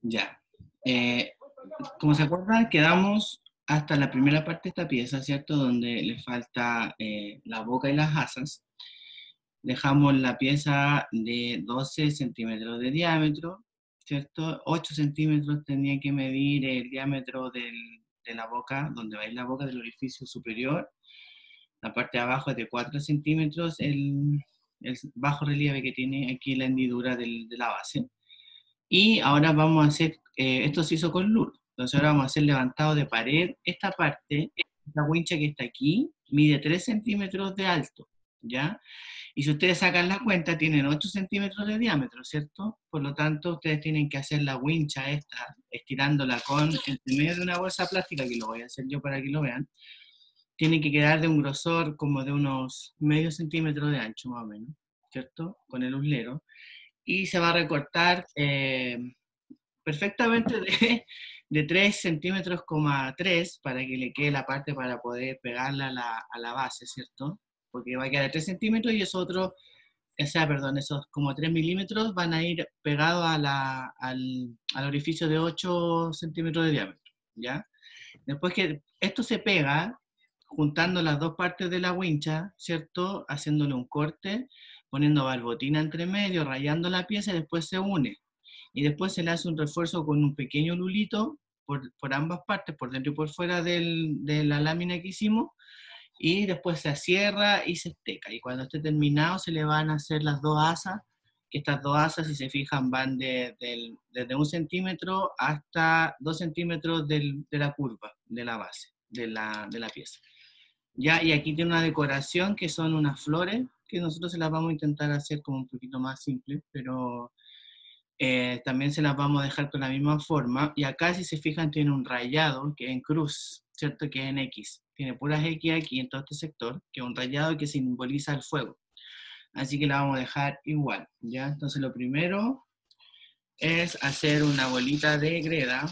Ya. Eh, Como se acuerdan, quedamos hasta la primera parte de esta pieza, ¿cierto? Donde le falta la boca y las asas. Dejamos la pieza de 12 centímetros de diámetro, ¿cierto? 8 centímetros tenía que medir el diámetro de la boca, donde va a ir la boca del orificio superior. La parte de abajo es de 4 centímetros, el bajo relieve que tiene aquí la hendidura de la base. Y ahora vamos a hacer, esto se hizo con luz, entonces ahora vamos a hacer levantado de pared. Esta parte, la wincha que está aquí, mide 3 centímetros de alto, ¿ya? Y si ustedes sacan la cuenta, tienen 8 centímetros de diámetro, ¿cierto? Por lo tanto, ustedes tienen que hacer la wincha esta, estirándola con el medio de una bolsa plástica, que lo voy a hacer yo para que lo vean. Tiene que quedar de un grosor como de unos medio centímetro de ancho, más o menos, ¿cierto? Con el uslero. Y se va a recortar perfectamente de 3 centímetros, 3 para que le quede la parte para poder pegarla a la base, ¿cierto? Porque va a quedar de 3 centímetros y esos otros, o sea, perdón, esos como 3 milímetros van a ir pegados al orificio de 8 centímetros de diámetro, ¿ya? Después que esto se pega, juntando las dos partes de la wincha, ¿cierto? Haciéndole un corte, poniendo barbotina entre medio, rayando la pieza y después se une. Y después se le hace un refuerzo con un pequeño lulito por ambas partes, por dentro y por fuera de la lámina que hicimos, y después se cierra y se esteca. Y cuando esté terminado se le van a hacer las dos asas, que estas dos asas, si se fijan, van desde 1 centímetro hasta 2 centímetros de la curva, de la base, de la pieza. Ya, y aquí tiene una decoración que son unas flores, que nosotros se las vamos a intentar hacer como un poquito más simples, pero también se las vamos a dejar con la misma forma. Y acá, si se fijan, tiene un rayado que es en cruz, ¿cierto? Que es en X. Tiene puras X aquí en todo este sector, que es un rayado que simboliza el fuego. Así que la vamos a dejar igual, ¿ya? Entonces lo primero es hacer una bolita de greda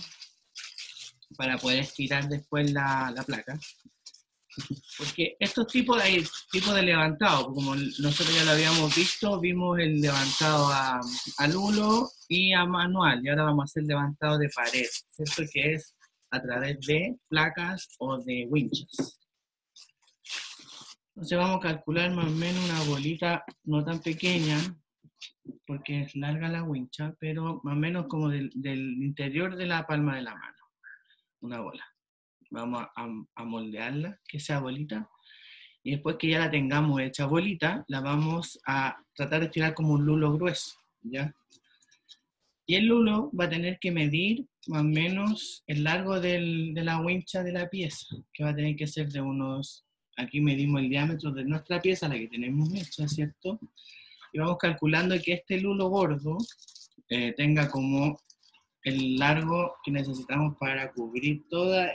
para poder estirar después la placa. Porque estos tipos, hay tipos de levantado, como nosotros ya lo habíamos visto, vimos el levantado al hulo y a manual, y ahora vamos a hacer levantado de pared, ¿cierto? Que es a través de placas o de winchas. Entonces vamos a calcular más o menos una bolita no tan pequeña, porque es larga la wincha, pero más o menos como del interior de la palma de la mano, una bola. Vamos a moldearla, que sea bolita. Y después que ya la tengamos hecha bolita, la vamos a tratar de estirar como un lulo grueso, ¿ya? Y el lulo va a tener que medir más o menos el largo de la wincha de la pieza, que va a tener que ser de unos, aquí medimos el diámetro de nuestra pieza, la que tenemos hecha, ¿cierto? Y vamos calculando que este lulo gordo tenga como el largo que necesitamos para cubrir toda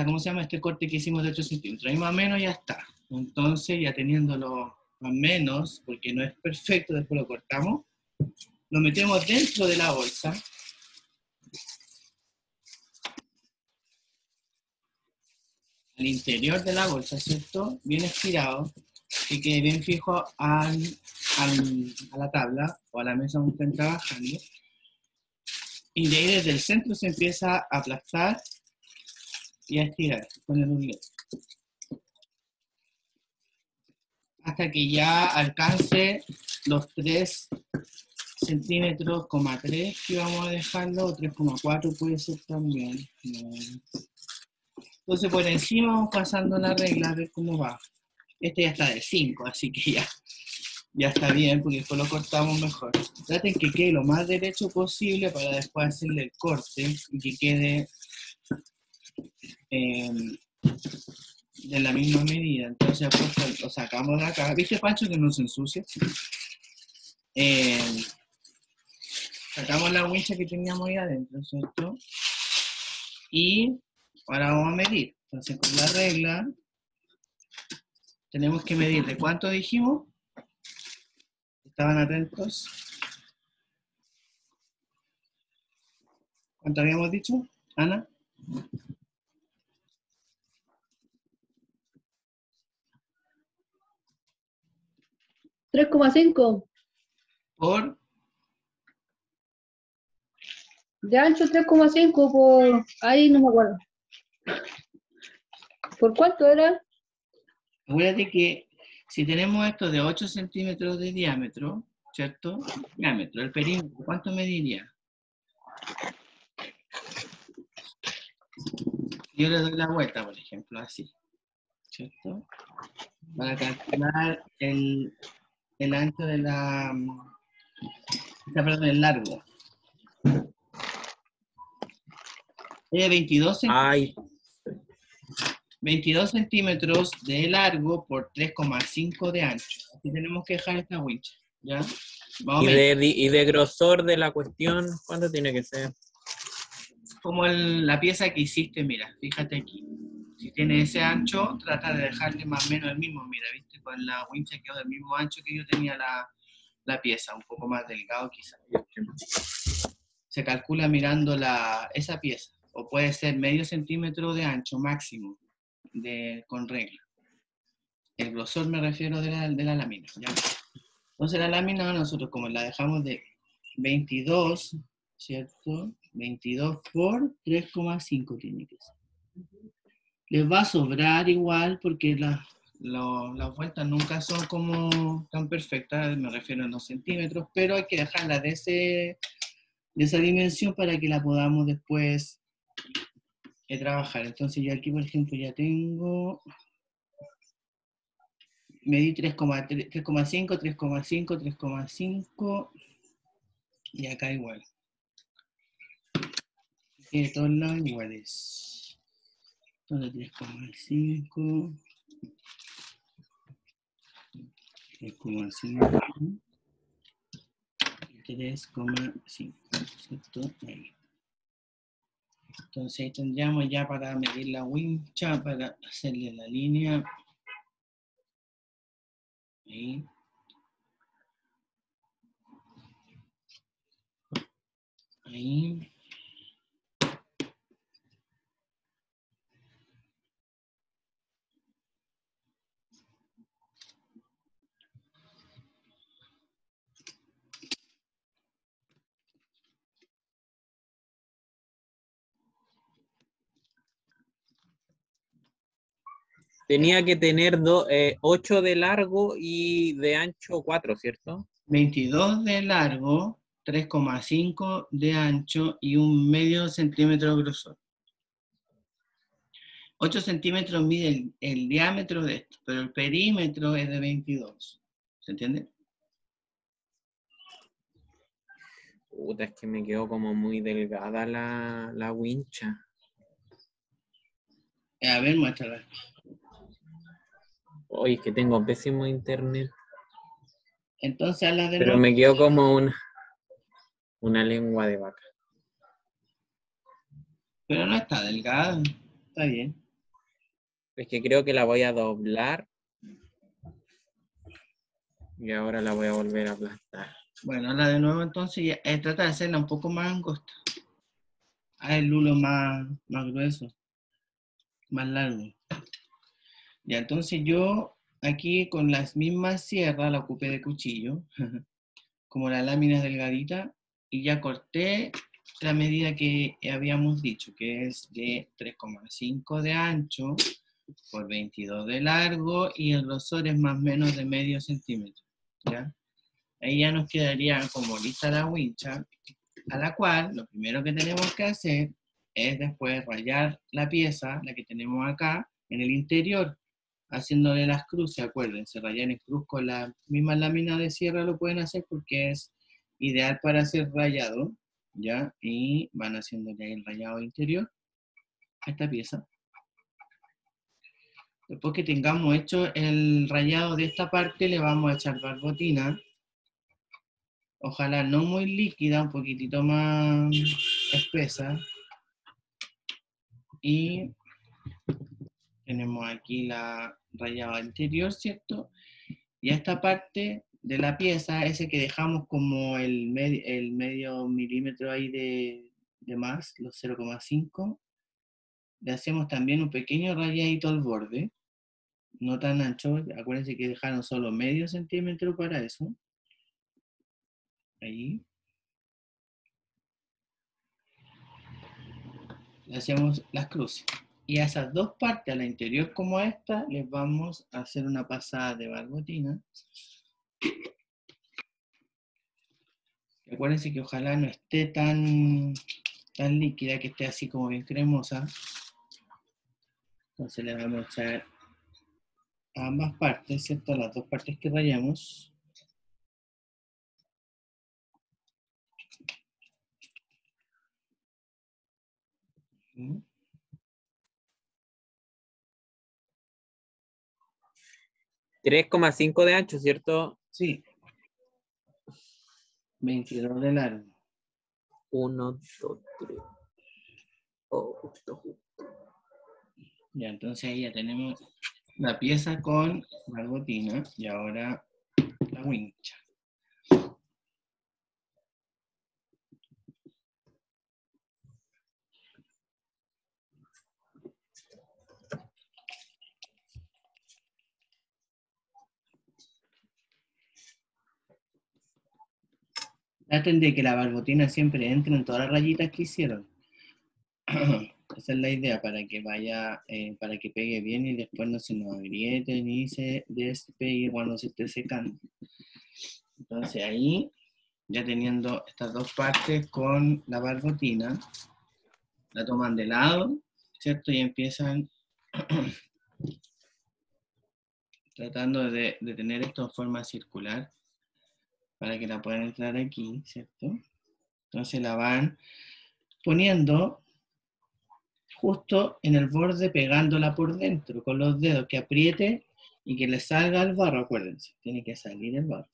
¿cómo se llama? Este corte que hicimos de 8 centímetros. Ahí más o menos ya está. Entonces, ya teniéndolo más o menos, porque no es perfecto, después lo cortamos, lo metemos dentro de la bolsa, al interior de la bolsa, ¿cierto? Bien estirado, que quede bien fijo a la tabla o a la mesa donde estén trabajando. Y de ahí desde el centro se empieza a aplastar y a estirar con el unguento, hasta que ya alcance los 3 centímetros, 3 que vamos a dejarlo, o 3,4 puede ser también. Entonces por encima vamos pasando la regla a ver cómo va. Este ya está de 5, así que ya está bien, porque después lo cortamos mejor. Traten que quede lo más derecho posible para después hacerle el corte y que quede eh, de la misma medida. Entonces después lo sacamos de acá. ¿Viste, Pancho, que no se ensucia? Eh, Sacamos la wincha que teníamos ahí adentro, ¿cierto? Y ahora vamos a medir. Entonces, con la regla, tenemos que medir de cuánto dijimos. ¿Estaban atentos? ¿Cuánto habíamos dicho, Ana? 3,5. Por De ancho 3,5 por... Ahí no me acuerdo. ¿Por cuánto era? Acuérdate que si tenemos esto de 8 centímetros de diámetro, ¿cierto? Diámetro, el perímetro, ¿cuánto mediría? Yo le doy la vuelta, por ejemplo, así, ¿cierto? Para calcular el ancho de perdón, el largo. 22 Ay, 22 centímetros de largo por 3,5 de ancho. Así tenemos que dejar esta wincha, ¿ya? Más o menos. y de grosor de la cuestión, ¿cuánto tiene que ser? Como la pieza que hiciste, mira, fíjate aquí. Si tiene ese ancho, trata de dejarle más o menos el mismo, mira, ¿viste? Con la wincha quedó del mismo ancho que yo tenía la pieza, un poco más delgado quizás. Se calcula mirando esa pieza, o puede ser medio centímetro de ancho máximo, con regla. El grosor me refiero de la lámina, ¿ya? Entonces la lámina nosotros como la dejamos de 22, ¿cierto? 22 por 3,5 tiene que ser. Les va a sobrar igual porque las vueltas nunca son como tan perfectas, me refiero a unos centímetros, pero hay que dejarla de esa dimensión para que la podamos después trabajar. Entonces yo aquí, por ejemplo, ya tengo, medí 3,5, 3,5, 3,5 y acá igual. Que todos lados iguales. Entonces 3,5, 3,5, 3,5, ¿cierto? Ahí. Entonces ahí tendríamos ya para medir la wincha, para hacerle la línea. Ahí. Ahí. Tenía que tener 8 de largo y de ancho 4, ¿cierto? 22 de largo, 3,5 de ancho y un medio centímetro de grosor. 8 centímetros mide el diámetro de esto, pero el perímetro es de 22. ¿Se entiende? Puta, es que me quedó como muy delgada la wincha. A ver, muéstrala. Oye, es que tengo pésimo internet. Entonces, hazla de Pero nuevo. me quedó como una lengua de vaca. Pero no está delgada. Está bien. Es que creo que la voy a doblar. Y ahora la voy a volver a aplastar. Bueno, hazla de nuevo entonces y trata de hacerla un poco más angosta. Haz el lulo más grueso, más largo. Ya, entonces yo aquí con las mismas sierras la ocupé de cuchillo, como la lámina es delgadita, y ya corté la medida que habíamos dicho, que es de 3,5 de ancho por 22 de largo y el grosor es más o menos de medio centímetro. ¿Ya? Ahí ya nos quedaría como lista la wincha, a la cual lo primero que tenemos que hacer es después rayar la pieza, la que tenemos acá, en el interior, haciéndole las cruces, acuérdense, rayar en cruz con la misma lámina de sierra lo pueden hacer porque es ideal para hacer rayado, ¿ya? Y van haciéndole ahí el rayado interior a esta pieza. Después que tengamos hecho el rayado de esta parte, le vamos a echar barbotina, ojalá no muy líquida, un poquitito más espesa. Y tenemos aquí la rayada interior, ¿cierto? Y a esta parte de la pieza, ese que dejamos como el medio milímetro ahí de más, los 0,5, le hacemos también un pequeño rayadito al borde, no tan ancho, acuérdense que dejaron solo medio centímetro para eso. Ahí. le hacemos las cruces. Y a esas dos partes, a la interior como a esta, les vamos a hacer una pasada de barbotina. Acuérdense que ojalá no esté tan líquida, que esté así como bien cremosa. Entonces le vamos a echar a ambas partes, ¿cierto? Las dos partes que rayamos. ¿Mm? 3,5 de ancho, ¿cierto? Sí. 22 de largo. 1, 2, 3. Oh, justo. Ya, entonces ahí ya tenemos la pieza con barbotina y ahora la wincha. Traten de que la barbotina siempre entre en todas las rayitas que hicieron. Esa es la idea, para que vaya, para que pegue bien y después no se nos agriete ni se despegue cuando se esté secando. Entonces ahí, ya teniendo estas dos partes con la barbotina, la toman de lado, ¿cierto? Y empiezan tratando de tener esto en forma circular para que la puedan entrar aquí, ¿cierto? Entonces la van poniendo justo en el borde, pegándola por dentro con los dedos, que apriete y que le salga el barro, acuérdense, tiene que salir el barro.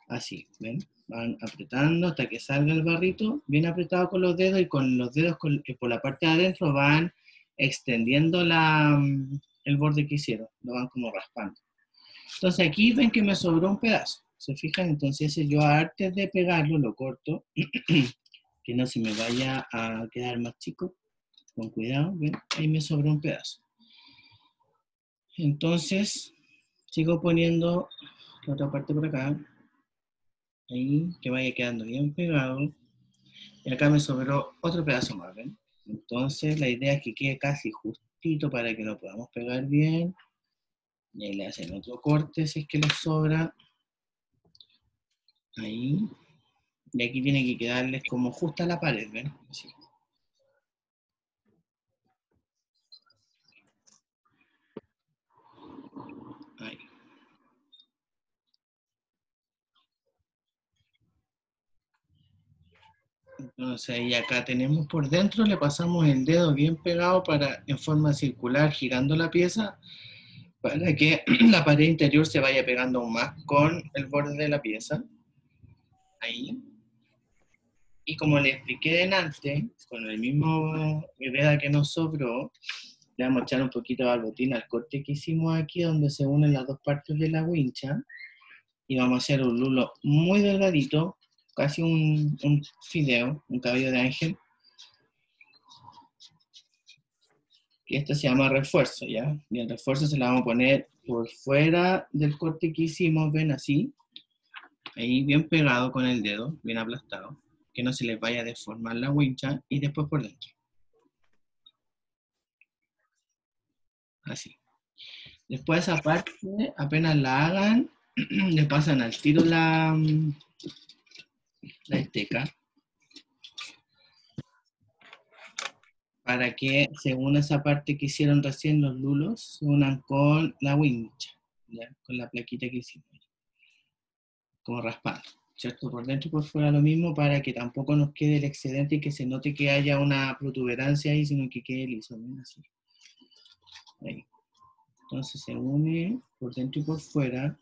Así, ¿ven? Van apretando hasta que salga el barrito, bien apretado con los dedos, y con los dedos por la parte de adentro van extendiendo el borde que hicieron, lo van como raspando. Entonces aquí ven que me sobró un pedazo, ¿se fijan? Entonces yo antes de pegarlo lo corto, que no se me vaya a quedar más chico, con cuidado, ¿ven? Ahí me sobró un pedazo. Entonces sigo poniendo la otra parte por acá, ahí, que vaya quedando bien pegado, y acá me sobró otro pedazo más, ¿ven? Entonces la idea es que quede casi justito para que lo podamos pegar bien, y ahí le hacen otro corte si es que les sobra, ahí, y aquí tiene que quedarles como justa la pared, ¿ven? Así. Ahí. Entonces ahí acá tenemos por dentro, le pasamos el dedo bien pegado en forma circular, girando la pieza, para que la pared interior se vaya pegando aún más con el borde de la pieza. Ahí. Y como les expliqué delante, con el mismo greda que nos sobró, le vamos a echar un poquito de barbotina al corte que hicimos aquí, donde se unen las dos partes de la wincha, y vamos a hacer un lulo muy delgadito, casi un fideo, un cabello de ángel, que esto se llama refuerzo, ¿ya? Y el refuerzo se lo vamos a poner por fuera del corte que hicimos, ven así, ahí bien pegado con el dedo, bien aplastado, que no se les vaya a deformar la wincha, y después por dentro. Así. Después esa parte, apenas la hagan, le pasan al tiro la esteca, para que se una esa parte que hicieron recién los lulos, se unan con la wincha, ¿ya? Con la plaquita que hicimos, como raspando, ¿cierto? Por dentro y por fuera lo mismo, para que tampoco nos quede el excedente y que se note que haya una protuberancia ahí, sino que quede liso, ¿ven? Así. Ahí. Entonces se une por dentro y por fuera,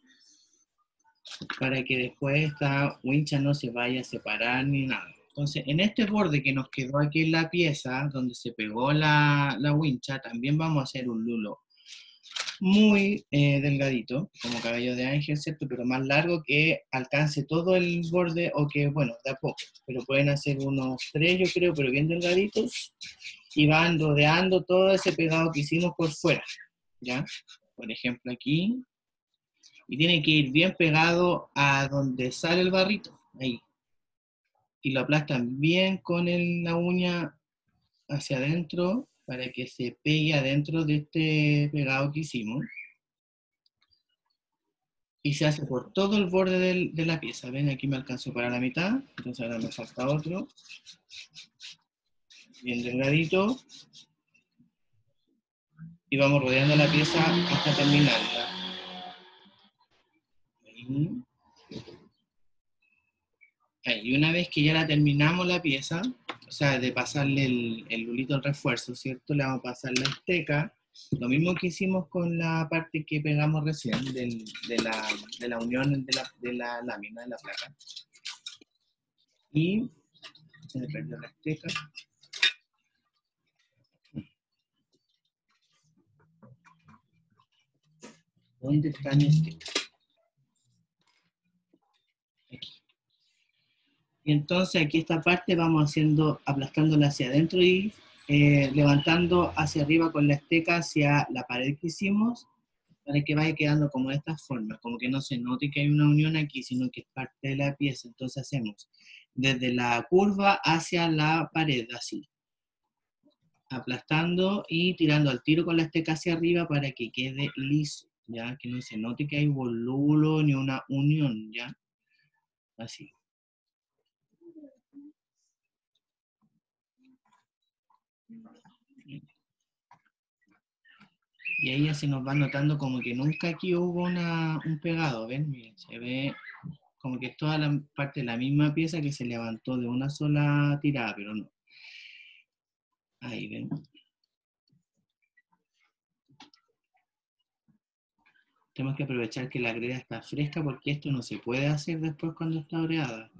para que después esta wincha no se vaya a separar ni nada. Entonces, en este borde que nos quedó aquí en la pieza, donde se pegó la wincha, también vamos a hacer un lulo muy delgadito, como cabello de ángel, ¿cierto? Pero más largo, que alcance todo el borde, o que, bueno, de a poco, pero pueden hacer unos 3, yo creo, pero bien delgaditos, y van rodeando todo ese pegado que hicimos por fuera, ¿ya? Por ejemplo, aquí, y tiene que ir bien pegado a donde sale el barrito, ahí. Y lo aplastan bien con la uña hacia adentro para que se pegue adentro de este pegado que hicimos. Y se hace por todo el borde de la pieza. ¿Ven? Aquí me alcanzó para la mitad, entonces ahora me falta otro. Bien delgadito. Y vamos rodeando la pieza hasta terminarla. Ahí. Ahí. Y una vez que ya la terminamos la pieza, o sea, de pasarle el lulito al refuerzo, ¿cierto? Le vamos a pasar la esteca. Lo mismo que hicimos con la parte que pegamos recién de la unión de la lámina, de la placa. Y se me perdió la esteca. ¿Dónde está mi esteca? Aquí. Y entonces aquí esta parte vamos haciendo, aplastándola hacia adentro y levantando hacia arriba con la esteca hacia la pared que hicimos, para que vaya quedando como de estas formas, como que no se note que hay una unión aquí, sino que es parte de la pieza. Entonces hacemos desde la curva hacia la pared, así, aplastando y tirando al tiro con la esteca hacia arriba para que quede liso, ya, que no se note que hay volulo ni una unión, ya, así. Y ahí ya se nos va notando como que nunca aquí hubo un pegado, ¿ven? Miren, se ve como que es toda la parte de la misma pieza que se levantó de una sola tirada, pero no. Ahí ven. Tenemos que aprovechar que la greda está fresca porque esto no se puede hacer después cuando está oreada.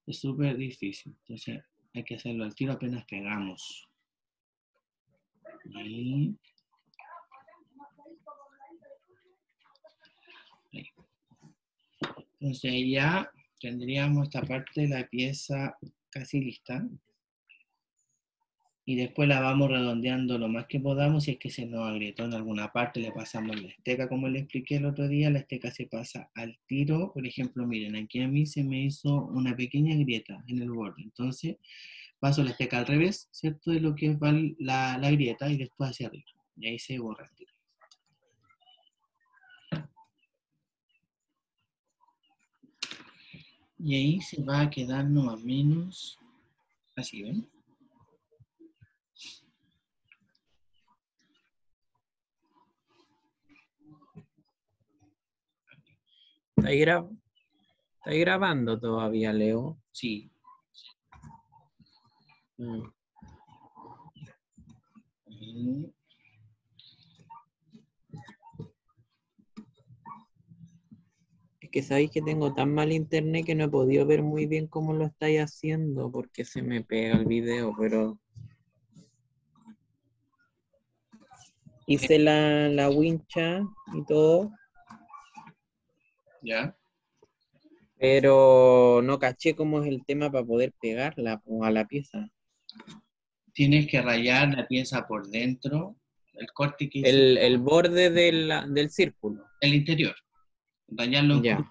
Es súper difícil. Entonces hay que hacerlo al tiro apenas pegamos. Ahí. Ahí. Entonces ahí ya tendríamos esta parte de la pieza casi lista. Y después la vamos redondeando lo más que podamos. Si es que se nos agrietó en alguna parte, le pasamos la esteca, como le expliqué el otro día. La esteca se pasa al tiro. Por ejemplo, miren, aquí a mí se me hizo una pequeña grieta en el borde. Entonces, paso la esteca al revés, ¿cierto? De lo que va la grieta y después hacia arriba. Y ahí se borra el tiro. Y ahí se va a quedar más o menos así, ¿ven? ¿Estáis grabando todavía, Leo? Sí. Ahí. Es que sabéis que tengo tan mal internet que no he podido ver muy bien cómo lo estáis haciendo porque se me pega el video, pero hice la wincha y todo, ¿Ya? pero no caché cómo es el tema para poder pegarla a la pieza. Tienes que rayar la pieza por dentro, el corte que hiciste. El borde del círculo. El interior. Rayarlo en Ya. cruz.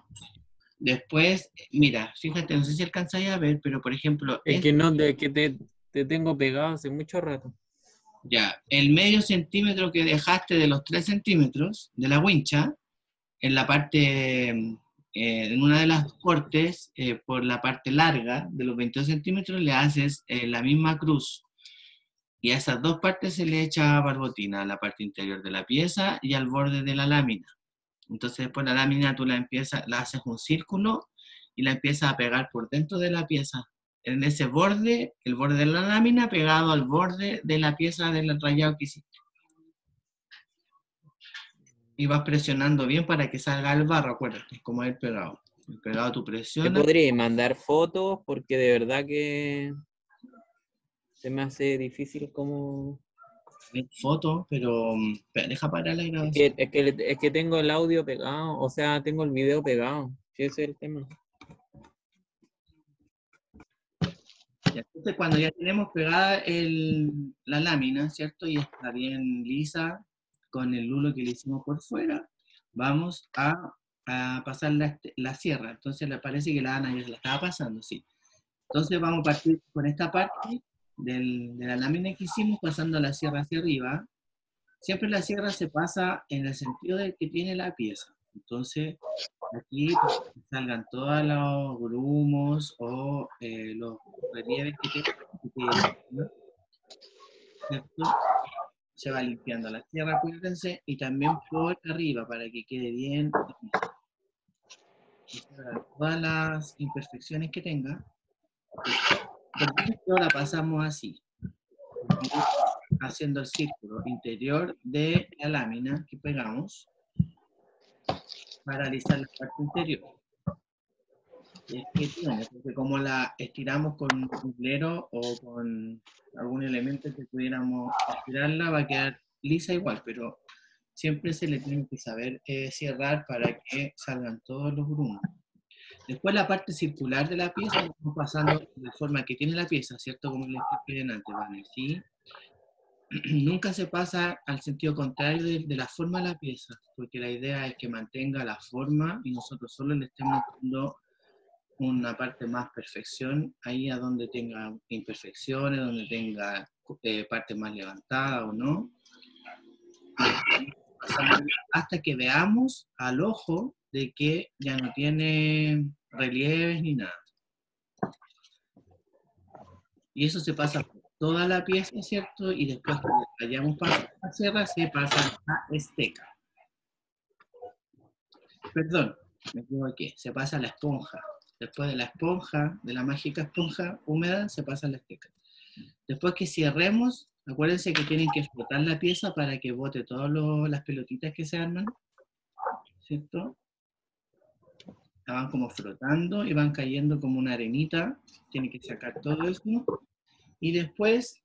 Después, mira, fíjate, no sé si alcanzáis a ver, pero por ejemplo, Es que no, de que te tengo pegado hace mucho rato. ya, el medio centímetro que dejaste de los 3 centímetros de la wincha, en la parte, en una de las cortes, por la parte larga de los 22 centímetros, le haces la misma cruz. Y a esas dos partes se le echa barbotina, a la parte interior de la pieza y al borde de la lámina. Entonces después la lámina tú la haces un círculo y la empiezas a pegar por dentro de la pieza. En ese borde, el borde de la lámina pegado al borde de la pieza del rayado que hiciste. Y vas presionando bien para que salga el barro, acuérdate, como el pegado. El pegado tú Te presionas. podría mandar fotos porque de verdad que se me hace difícil como... Fotos, pero deja parar la grabación. Es que tengo el audio pegado, o sea, tengo el video pegado. Sí, ese es el tema. Entonces cuando ya tenemos pegada la lámina, ¿cierto? Y está bien lisa con el lulo que le hicimos por fuera, vamos a pasar la sierra. Entonces le parece que la Ana ya se la estaba pasando, sí. Entonces vamos a partir con esta parte de la lámina que hicimos, pasando la sierra hacia arriba, siempre la sierra se pasa en el sentido de que tiene la pieza. Entonces, aquí salgan todos los grumos o los relieves que tengan, ¿cierto? Se va limpiando la sierra, acuérdense, y también por arriba para que quede bien. Todas las imperfecciones que tenga, por dentro la pasamos así, haciendo el círculo interior de la lámina que pegamos para alisar la parte interior. Es que tiene, porque como la estiramos con un cuclero o con algún elemento que pudiéramos estirarla, va a quedar lisa igual, pero siempre se le tiene que saber cerrar para que salgan todos los grumos. Después la parte circular de la pieza, vamos pasando de la forma que tiene la pieza, ¿cierto? Como les expliqué antes, ¿vale? ¿Sí? Nunca se pasa al sentido contrario de la forma de la pieza, porque la idea es que mantenga la forma y nosotros solo le estemos dando una parte más perfección, ahí a donde tenga imperfecciones, donde tenga parte más levantada o no. Hasta que veamos al ojo de que ya no tiene relieves ni nada. Y eso se pasa por toda la pieza, ¿cierto? Y después que hayamos pasado la sierra, se pasa a esteca. Perdón, me equivoqué, se pasa a la esponja. Después de la esponja, de la mágica esponja húmeda, se pasa a la esteca. Después que cierremos, acuérdense que tienen que frotar la pieza para que bote todas las pelotitas que se arman, ¿cierto? La van como frotando y van cayendo como una arenita. Tienen que sacar todo eso. Y después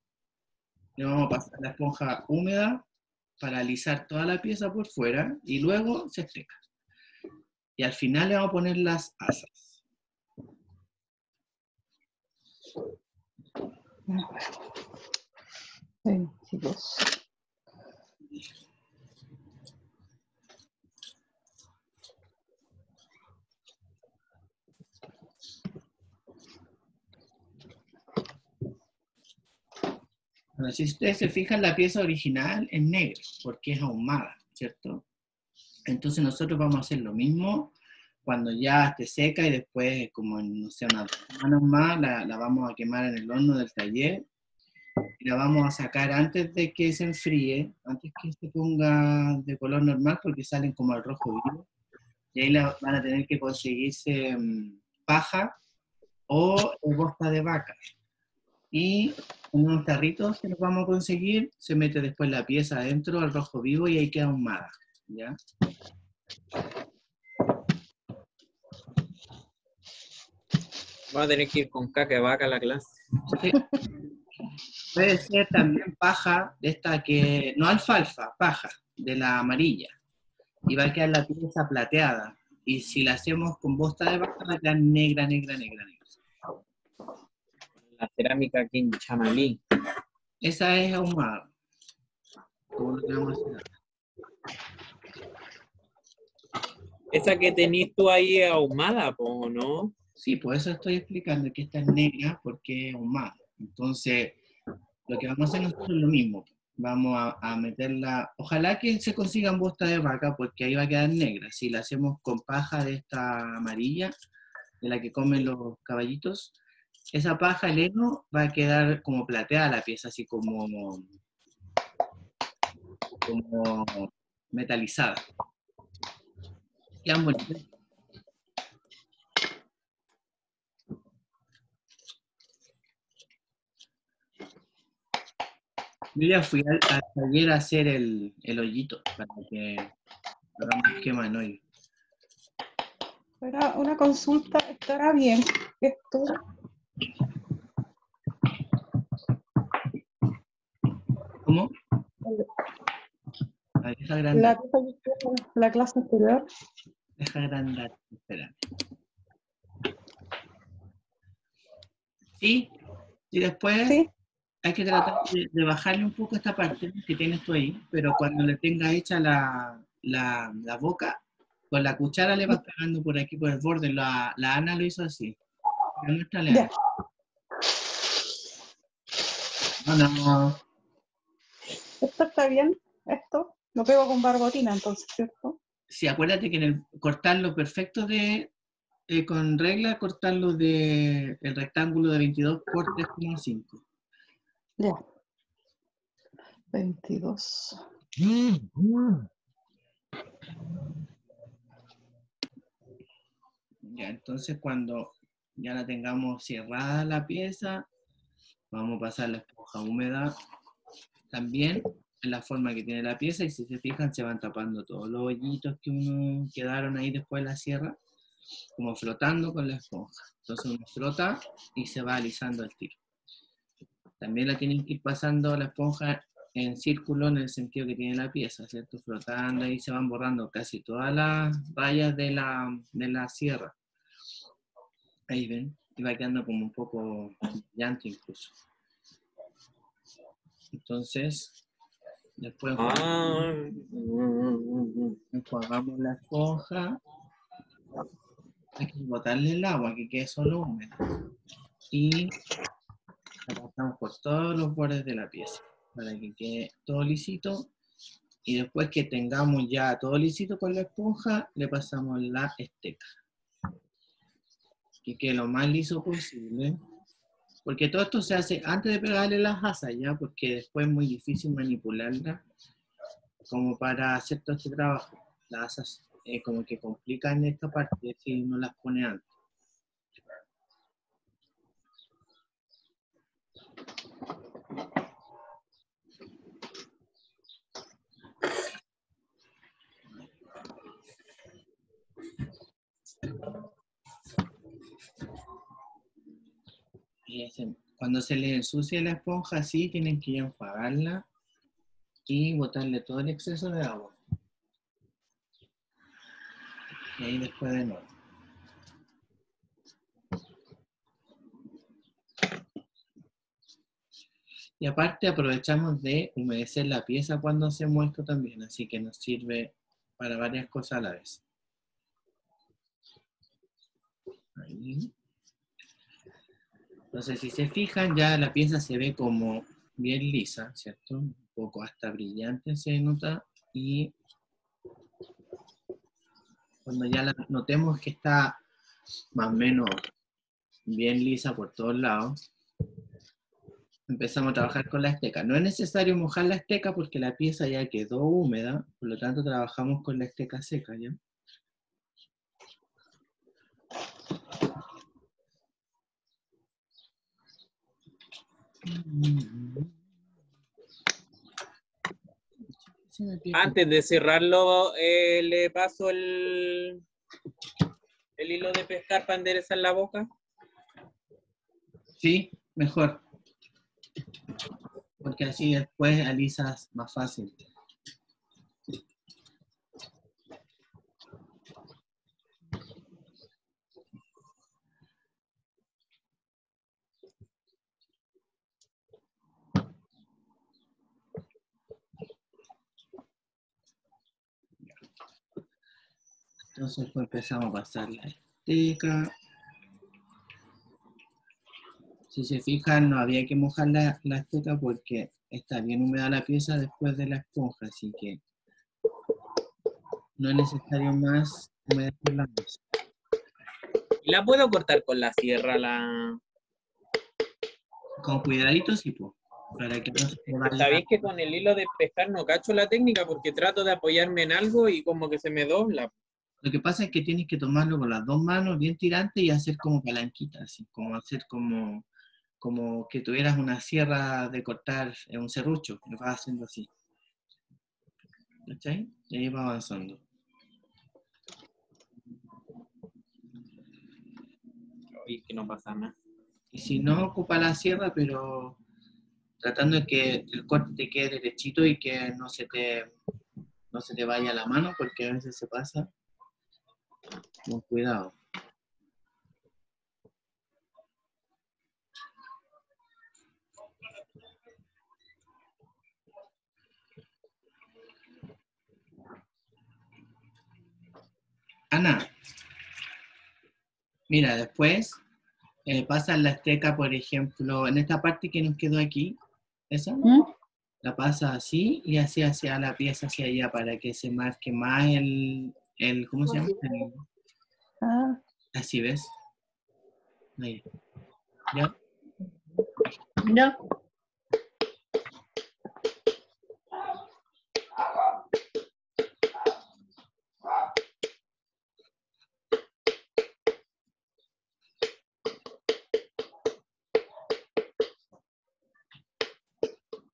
le vamos a pasar la esponja húmeda para alisar toda la pieza por fuera y luego se esteca. Y al final le vamos a poner las asas. 22. Bueno, si ustedes se fijan, la pieza original es negra, porque es ahumada, ¿cierto? Entonces nosotros vamos a hacer lo mismo cuando ya esté seca y después, como en, no sé, unas 2 semanas más, la vamos a quemar en el horno del taller y la vamos a sacar antes de que se enfríe, antes que se ponga de color normal, porque salen como al rojo vivo. Y ahí van a tener que conseguirse paja o bosta de vaca. Y en unos tarritos que nos vamos a conseguir, se mete después la pieza adentro al rojo vivo y ahí queda ahumada, ¿ya? Voy a tener que ir con caca de vaca a la clase. Sí. Puede ser también paja, de esta que, no alfalfa, paja, de la amarilla. Y va a quedar la pieza plateada. Y si la hacemos con bosta de vaca, va a quedar negra, negra, negra, negra. La cerámica aquí en Chamalí. Esa es ahumada. Como lo que vamos a hacer. Esa que tenés tú ahí es ahumada, po, ¿no? Sí, por eso estoy explicando que esta es negra porque es ahumada. Entonces, lo que vamos a hacer nosotros es lo mismo. Vamos a meterla, ojalá que se consigan bosta de vaca porque ahí va a quedar negra. Si la hacemos con paja de esta amarilla, de la que comen los caballitos, esa paja, el heno, va a quedar como plateada la pieza, así como metalizada. Quedan bonitas. Yo ya fui al taller a hacer el hoyito para que hagamos esquema en hoyo. Era una consulta, ¿estará bien esto? ¿Cómo? A ver, deja agrandar. La clase anterior. Deja agrandar. Espera. ¿Sí? Y después Sí. hay que tratar de bajarle un poco esta parte que tienes tú ahí, pero cuando le tenga hecha la boca, con la cuchara le vas pegando por aquí, por el borde. La Ana lo hizo así. Ya. No, no, ¿Esto está bien? ¿Esto? Lo pego con barbotina entonces, ¿cierto? sí, acuérdate que en el cortarlo perfecto con regla, cortarlo el rectángulo de 22 por 3,5. Ya. 22. Ya, entonces cuando ya la tengamos cerrada la pieza, vamos a pasar la esponja húmeda también en la forma que tiene la pieza, y si se fijan se van tapando todos los hoyitos que uno quedaron ahí después de la sierra, como flotando con la esponja. Entonces uno frota y se va alisando el tiro. También la tienen que ir pasando la esponja en círculo en el sentido que tiene la pieza, ¿cierto? Flotando y se van borrando casi todas las rayas de la sierra. Ahí ven, y va quedando como un poco brillante incluso. Entonces, después enjuagamos la esponja. Hay que botarle el agua, que quede solo húmedo. Y la pasamos por todos los bordes de la pieza, para que quede todo lisito. Y después que tengamos ya todo lisito con la esponja, le pasamos la esteca. Que quede lo más liso posible. Porque todo esto se hace antes de pegarle las asas, ¿ya? Porque después es muy difícil manipularla como para hacer todo este trabajo. Las asas como que complican esta parte si no las pone antes. Cuando se le ensucia la esponja así, tienen que enjuagarla y botarle todo el exceso de agua. Y ahí después de nuevo. Y aparte aprovechamos de humedecer la pieza cuando hacemos esto también, así que nos sirve para varias cosas a la vez. Ahí. Entonces, si se fijan, ya la pieza se ve como bien lisa, ¿cierto? Un poco hasta brillante se nota, y cuando ya la notemos que está más o menos bien lisa por todos lados, empezamos a trabajar con la esteca. No es necesario mojar la esteca porque la pieza ya quedó húmeda, por lo tanto trabajamos con la esteca seca, ¿ya? Antes de cerrarlo, le paso el hilo de pescar para enderezar la boca. Sí, mejor. Porque así después alisas más fácil. Entonces pues empezamos a pasar la esteca. Si se fijan, no había que mojar la esteca porque está bien húmeda la pieza después de la esponja, así que no es necesario más humedecer la masa. ¿Y la puedo cortar con la sierra? La... Con cuidadito, sí, pues, para que no se te vaya. Sabéis que con el hilo de pescar no cacho la técnica porque trato de apoyarme en algo y como que se me dobla. Lo que pasa es que tienes que tomarlo con las dos manos bien tirante y hacer como palanquita, así, como hacer como que tuvieras una sierra de cortar un serrucho, lo vas haciendo así. ¿Cachai? Y ahí va avanzando. Y que no pasa nada. Y si no, ocupa la sierra, pero tratando de que el corte te quede derechito y que no se te vaya la mano, porque a veces se pasa. Con cuidado. Ana, mira, después pasan la esteca, por ejemplo, en esta parte que nos quedó aquí, esa, ¿Mm? la pasa así y así hacia la pieza hacia allá para que se marque más ¿cómo se llama? Ah, Así, ¿ves? Ahí, ¿ya? ya.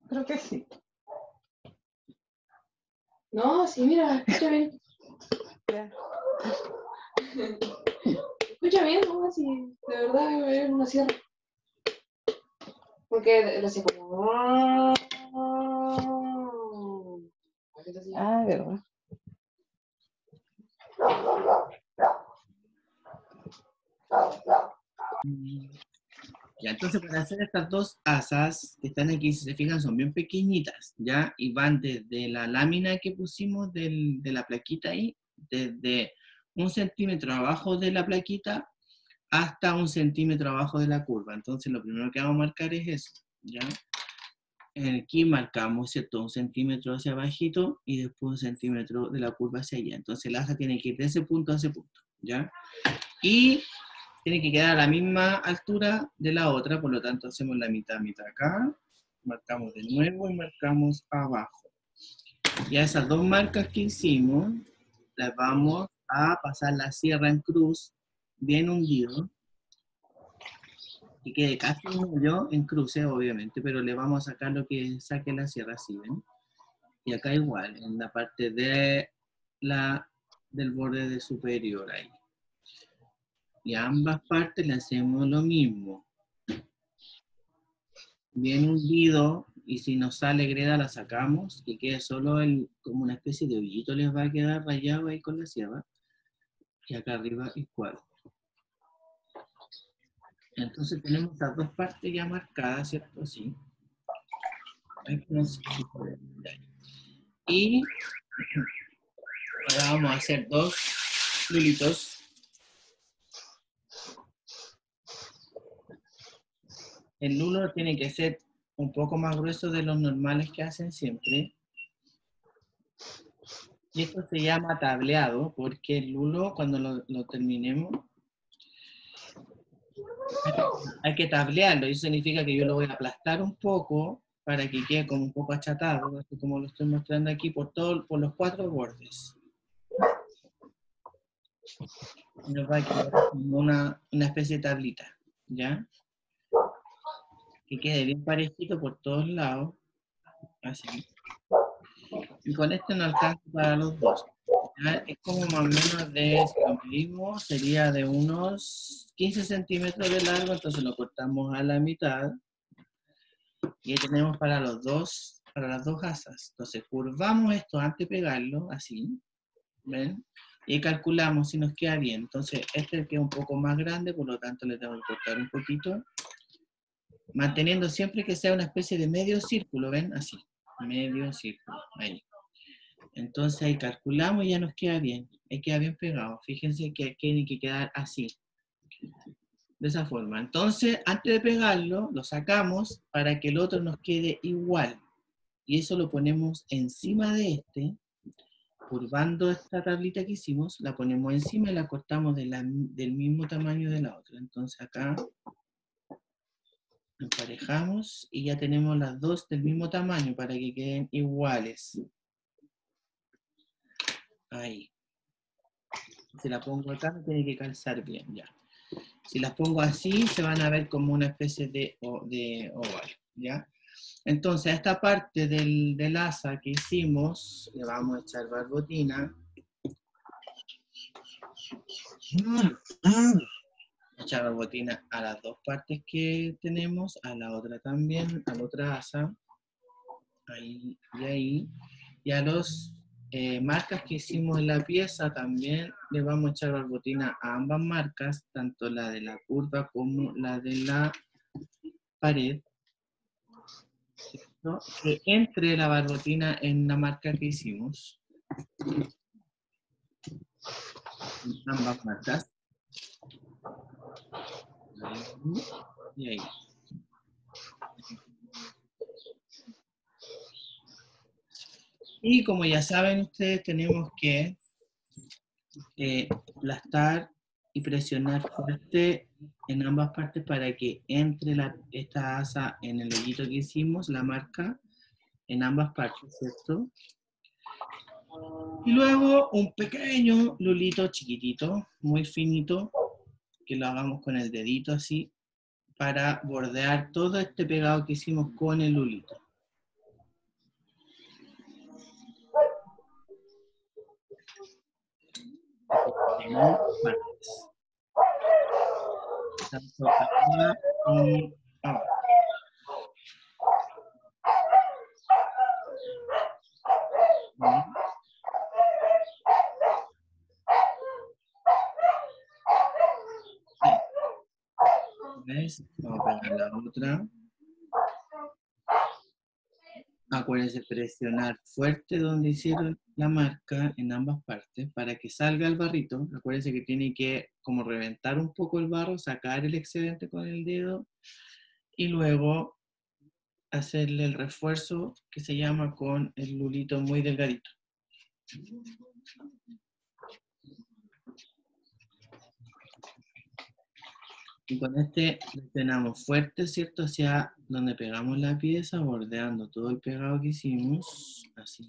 Creo que sí. No, sí, mira, escucha bien. Ya. Escucha bien, ¿no? Así, de verdad es una sierra. Porque lo hacía como... Ah, verdad. Ya, entonces para hacer estas dos asas que están aquí, si se fijan, son bien pequeñitas, ¿ya? Y van desde la lámina que pusimos de la plaquita ahí, desde 1 centímetro abajo de la plaquita hasta 1 centímetro abajo de la curva. Entonces lo primero que vamos a marcar es eso, ¿ya? Aquí marcamos, ¿cierto? 1 centímetro hacia abajito y después 1 centímetro de la curva hacia allá. Entonces el asa tiene que ir de ese punto a ese punto, ¿ya? Y tiene que quedar a la misma altura de la otra, por lo tanto hacemos la mitad, mitad acá, marcamos de nuevo y marcamos abajo. Y a esas dos marcas que hicimos, las vamos a pasar la sierra en cruz, bien hundido, que quede casi un hoyo en cruce, obviamente, pero le vamos a sacar lo que saque la sierra, así, ¿ven? Y acá igual, en la parte del borde de superior ahí. Y a ambas partes le hacemos lo mismo. Bien hundido, y si nos sale greda la sacamos, que quede solo como una especie de hoyito les va a quedar rayado ahí con la sierra. Y acá arriba igual. Entonces tenemos las dos partes ya marcadas, ¿cierto? Sí. Aquí no sé si puede ver ahí. Y ahora vamos a hacer dos lulitos. El lulo tiene que ser un poco más grueso de los normales que hacen siempre. Y esto se llama tableado, porque el lulo, cuando lo terminemos, hay que tablearlo. Y eso significa que yo lo voy a aplastar un poco para que quede como un poco achatado, así como lo estoy mostrando aquí, por los 4 bordes. Y nos va a quedar como una especie de tablita, ¿ya? Que quede bien parejito por todos lados, así. Y con esto nos alcanza para los dos. ¿Ya? Es como más o menos si lo medimos, sería de unos 15 centímetros de largo, entonces lo cortamos a la mitad. Y ahí tenemos para las dos asas. Entonces curvamos esto antes de pegarlo, así, ¿ven? Y calculamos si nos queda bien. Entonces este queda un poco más grande, por lo tanto le tengo que cortar un poquito, manteniendo siempre que sea una especie de medio círculo, ¿ven? Así, medio círculo, ahí. Entonces ahí calculamos y ya nos queda bien. Ahí queda bien pegado. Fíjense que aquí tiene que quedar así. De esa forma. Entonces, antes de pegarlo, lo sacamos para que el otro nos quede igual. Y eso lo ponemos encima de este, curvando esta tablita que hicimos, la ponemos encima y la cortamos del mismo tamaño de la otra. Entonces acá emparejamos y ya tenemos las dos del mismo tamaño para que queden iguales. Ahí. Si la pongo acá, tiene que calzar bien ya. Si las pongo así, se van a ver como una especie de oval, ¿ya? Entonces, a esta parte del asa que hicimos, le vamos a echar barbotina. Echar barbotina a las dos partes que tenemos, a la otra también, a la otra asa. Ahí y ahí. Y a los marcas que hicimos en la pieza también le vamos a echar barbotina a ambas marcas, tanto la de la curva como la de la pared. ¿No? Que entre la barbotina en la marca que hicimos. Ambas marcas. Ahí y ahí. Y como ya saben ustedes, tenemos que aplastar y presionar fuerte en ambas partes para que entre esta asa en el hoyito que hicimos, la marca, en ambas partes, ¿cierto? Y luego un pequeño lulito chiquitito, muy finito, que lo hagamos con el dedito así, para bordear todo este pegado que hicimos con el lulito. En partes. Tanto arriba y abajo. ¿Ves? Vamos a pegar la otra. Acuérdense presionar fuerte donde hicieron la marca en ambas partes para que salga el barrito. Acuérdense que tiene que como reventar un poco el barro, sacar el excedente con el dedo y luego hacerle el refuerzo que se llama con el lulito muy delgadito. Y con este presionamos fuerte, ¿cierto? Hacia donde pegamos la pieza, bordeando todo el pegado que hicimos, así.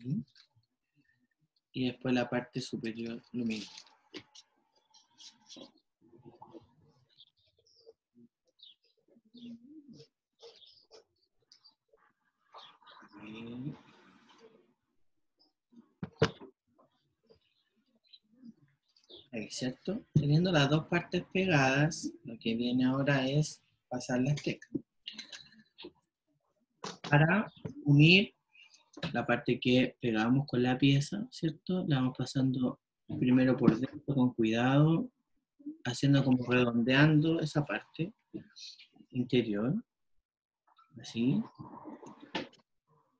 Y después la parte superior, lo mismo. Ahí, ¿cierto? Teniendo las dos partes pegadas, lo que viene ahora es pasar la esteca. Para unir la parte que pegamos con la pieza, ¿cierto? La vamos pasando primero por dentro con cuidado, haciendo como redondeando esa parte interior, así.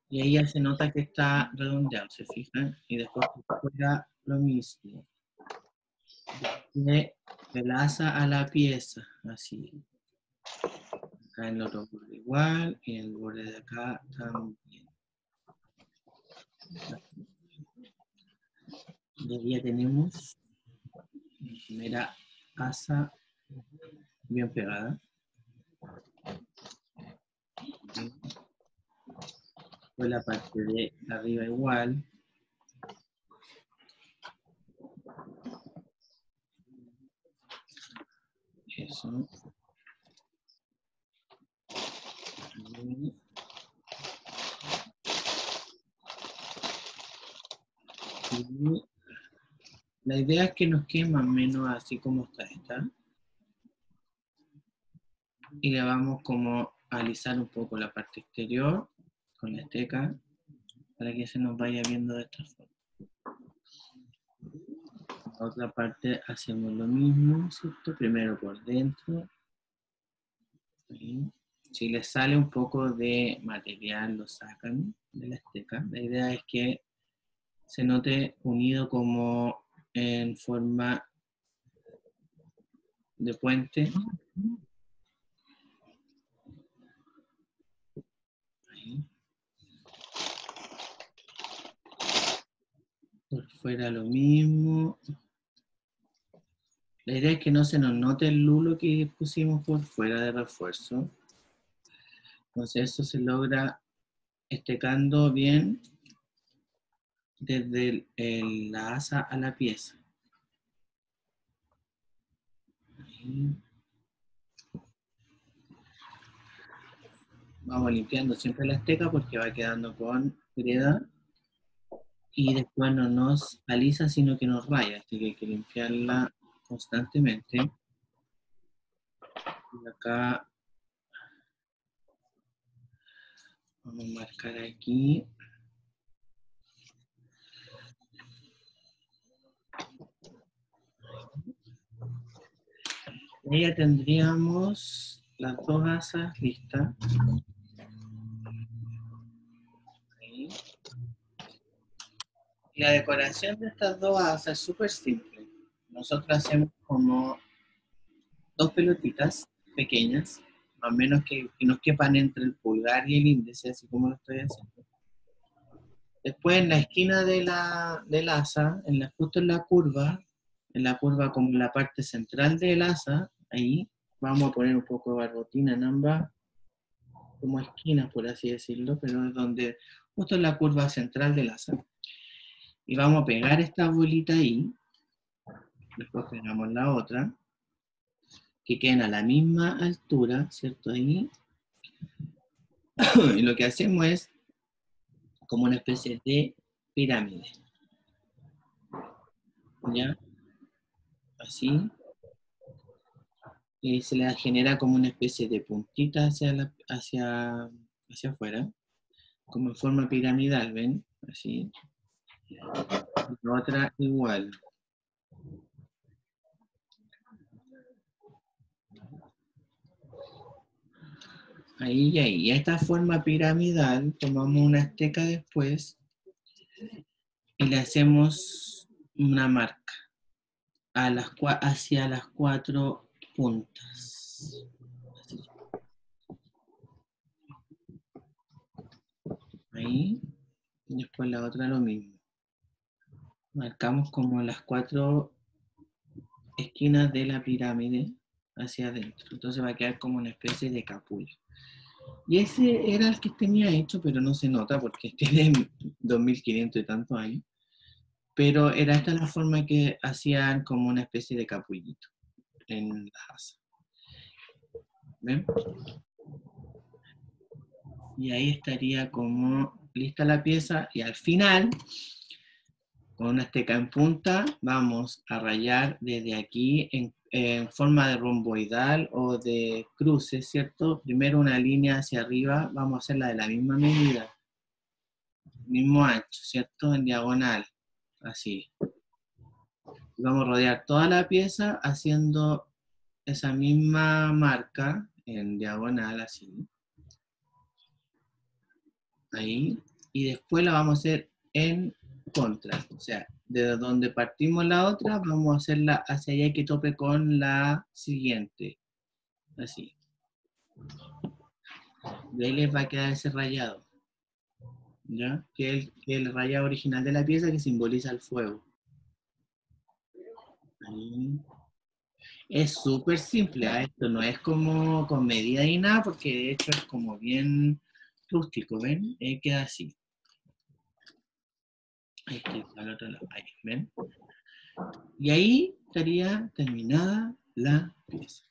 Y ahí ya se nota que está redondeado, ¿se fijan? Y después por fuera lo mismo. Le pelaza a la pieza, así. Acá en el otro borde igual, y en el borde de acá también. Y ahí ya tenemos la primera asa bien pegada. Pues la parte de arriba igual. Eso. Y la idea es que nos quede más o menos así como está esta. Y le vamos como a alisar un poco la parte exterior con la esteca para que se nos vaya viendo de esta forma. La otra parte hacemos lo mismo, ¿cierto? Primero por dentro. Ahí. Si les sale un poco de material, lo sacan de la esteca. La idea es que se note unido como en forma de puente. Ahí. Por fuera lo mismo. La idea es que no se nos note el lulo que pusimos por fuera de refuerzo. Entonces eso se logra estecando bien desde la asa a la pieza. Ahí. Vamos limpiando siempre la esteca porque va quedando con greda y después no nos alisa sino que nos raya, así que hay que limpiarla constantemente. Y acá vamos a marcar aquí. Ahí ya tendríamos las dos asas listas. Ahí. Y la decoración de estas dos asas es súper simple. Nosotros hacemos como dos pelotitas pequeñas, más o menos que nos quepan entre el pulgar y el índice, así como lo estoy haciendo. Después en la esquina del asa, justo en la curva como en la parte central del asa, ahí vamos a poner un poco de barbotina en ambas, como esquinas, por así decirlo, pero es donde, justo en la curva central del asa. Y vamos a pegar esta bolita ahí, después pegamos la otra, que queden a la misma altura, ¿cierto? Ahí. Y lo que hacemos es como una especie de pirámide. ¿Ya? Así. Y se le genera como una especie de puntita hacia afuera, como en forma piramidal, ¿ven? Así. Y la otra igual. Ahí y ahí. Y a esta forma piramidal tomamos una esteca después y le hacemos una marca hacia las 4 puntas. Así. Ahí. Y después la otra lo mismo. Marcamos como las 4 esquinas de la pirámide hacia adentro. Entonces va a quedar como una especie de capullo. Y ese era el que tenía hecho, pero no se nota porque tiene 2500 y tantos años. Pero era esta la forma que hacían como una especie de capullito en la asa. ¿Ven? Y ahí estaría como lista la pieza. Y al final, con una esteca en punta, vamos a rayar desde aquí en forma de romboidal o de cruces, ¿cierto? Primero una línea hacia arriba, vamos a hacerla de la misma medida, mismo ancho, ¿cierto? En diagonal, así. Y vamos a rodear toda la pieza haciendo esa misma marca en diagonal, así. Ahí. Y después la vamos a hacer en contra, o sea, de donde partimos la otra, vamos a hacerla hacia allá que tope con la siguiente, así. De ahí les va a quedar ese rayado, ¿ya? Que es el rayado original de la pieza que simboliza el fuego. Ahí. Es súper simple, ¿eh? Esto no es como con medida y nada, porque de hecho es como bien rústico, ¿ven? Queda así. Ahí está, al otro lado, ahí, ¿ven? Y ahí estaría terminada la pieza.